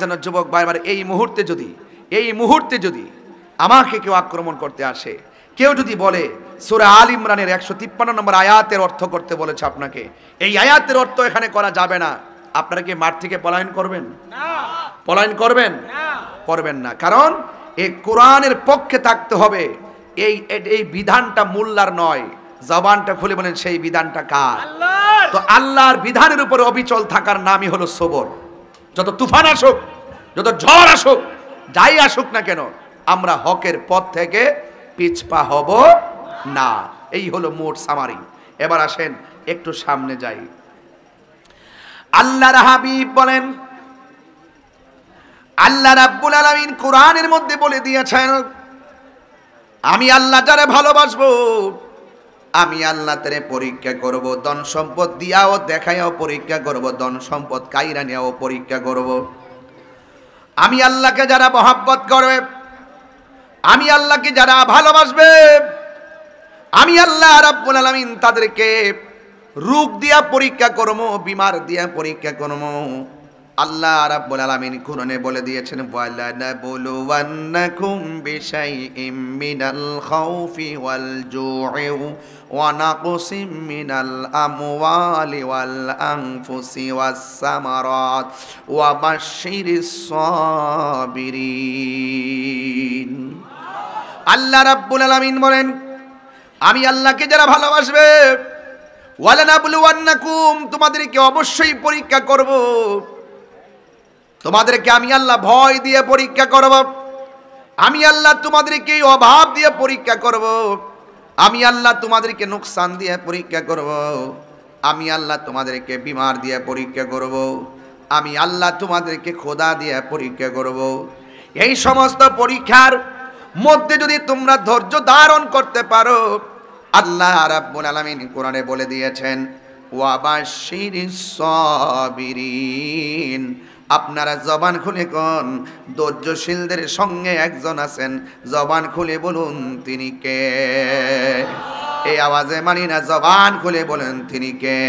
জন্য যুবক ভাই আমার এই মুহূর্তে যদি আমাকে কেউ আক্রমণ করতে আসে, কেউ যদি বলে সূরা আল ইমরানের 153 নম্বর আয়াতের অর্থ করতে বলেছে আপনাকে, এই আয়াতের অর্থ এখানে করা যাবে না, আপনারা কি মাঠ থেকে পলায়ন করবেন? না। পলায়ন করবেন? না, করবেন না। কারণ এই কোরআনের পক্ষে থাকতে হবে। এই বিধানটা মোল্লার নয়, জবানটা খুলে বলেন সেই বিধানটা কার? আল্লাহর। তো আল্লাহর বিধানের উপর অবিচল থাকার নামই হলো সবর। যত তুফান আসুক, যত ঝড় আসুক, যাই আসুক না কেন, আমরা হকের পথ থেকে পিছপা হব না। এই হলো মোট সামারি। এবার আসেন একটু সামনে যাই। আল্লাহর হাবিব বলেন, আল্লাহ রাব্বুল আলামিন কোরআনের মধ্যে বলে দিয়েছেন, আমি আল্লাহ যারে ভালোবাসবো, আমি আল্লাহ তারে পরীক্ষা করব, ধন সম্পদ দিয়াও দেখাইও পরীক্ষা করব, ধন সম্পদ কাইরা নিয়েও পরীক্ষা করব। আমি আল্লাহকে যারা মহব্বত করবে, আমি আল্লাহকে যারা ভালোবাসবে, আমি আল্লাহ রাব্বুল আলামিন তাদেরকে রোগ দিয়া পরীক্ষা করব, বিমার দিয়া পরীক্ষা করব। আল্লাহ রাব্বুল আলামিন কোরআনে বলে দিয়েছেন, ওয়ালানাবলুওয়ান্নাকুম বিশাইইম মিনাল খাউফি ওয়াল জু'i ওয়া নাকসিম মিনাল আমওয়ালি ওয়াল আনফুসি ওয়াস সামারাত ওয়া বাশশিরিস সাবিরিন। আল্লাহ রাব্বুল আলামিন বলেন, আমি আল্লাহকে যারা ভালোবাসবে, ওয়ালানাবলুওয়ান্নাকুম, তোমাদেরকে অবশ্যই পরীক্ষা করব, তোমাদেরকে আমি আল্লাহ ভয় দিয়ে পরীক্ষা করব, আমি আল্লাহ তোমাদেরকে অভাব দিয়ে পরীক্ষা করব, আমি আল্লাহ তোমাদেরকে নুকসান দিয়ে পরীক্ষা করব, আমি আল্লাহ তোমাদেরকে বিমার দিয়ে পরীক্ষা করব, আমি আল্লাহ তোমাদেরকে খোদা দিয়ে পরীক্ষা করব। এই সমস্ত পরীক্ষার মধ্যে যদি তোমরা ধৈর্য ধারণ করতে পারো, আল্লাহ রাব্বুল আলামিন কোরআনে বলে দিয়েছেন, ওয়া বাশশিরিস সাবিরিন। আপনারা জবান খুলে কোন, ধৈর্যশীলদের সঙ্গে একজন আছেন, জবান খুলে বলুন তিনি কে? এই আওয়াজে মানি না, জবান খুলে বলেন তিনি কে?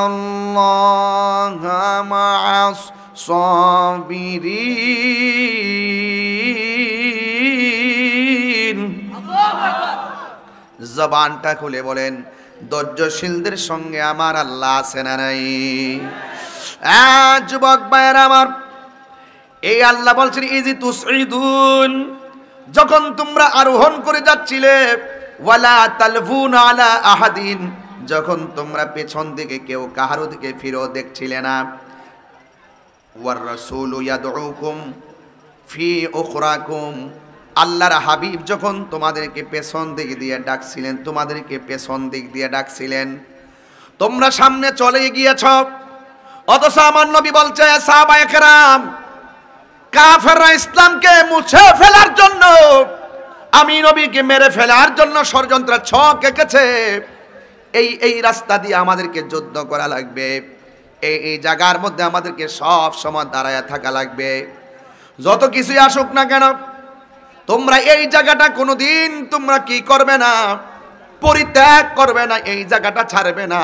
ইন্নাল্লাহা মা'আস সাবিরিন। জবানটা খুলে বলেন, ধৈর্যশীলদের সঙ্গে আমার আল্লাহ আছে না নাই? যুবক ভাইয়েরা আমার, এই আল্লাহ বলছেন, ইজি তুসঈদুন, যখন তোমরা আরোহণ করে যাচ্ছিলে, ওয়ালা তালফুন আলা আহাদিন, যখন তোমরা পেছন দিকে কেউ কাহারো দিকে ফিরেও দেখছিলে না, ওয়ার রাসূলু ইয়াদউকুম ফি উখরাকুম, আল্লাহর হাবিব যখন তোমাদেরকে পেছন দিক দিয়ে ডাকছিলেন, তোমাদেরকে পেছন দিক দিয়ে ডাকছিলেন, তোমরা সামনে চলে গিয়েছ, অথচ আমার নবী বলছে, সাহাবায়ে কেরাম, কাফেররা ইসলামকে মুছে ফেলার জন্য, আমি নবীকে মেরে ফেলার জন্য ষড়যন্ত্র ছক এঁকেছে, এই রাস্তা দিয়ে আমাদেরকে যুদ্ধ করা লাগবে, এই জায়গার মধ্যে আমাদেরকে সব সময় দাঁড়ায় থাকা লাগবে। যত কিছুই আসুক না কেন, তোমরা এই জায়গাটা কোনোদিন তোমরা কি করবে না, পরিত্যাগ করবে না, এই জায়গাটা ছাড়বে না।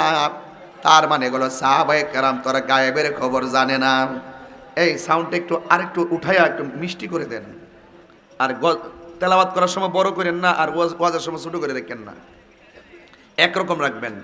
তার মানে হলো সাহাবায়ে কেরাম তোরা গায়েবের খবর জানে না। এই সাউন্ডটা একটু আরেকটু উঠাইয়া একটু মিষ্টি করে দেন, আর তেলাওয়াত করার সময় বড় করেন না, আর ওয়াজের সময় ছোট করে রাখেন না, একরকম রাখবেন।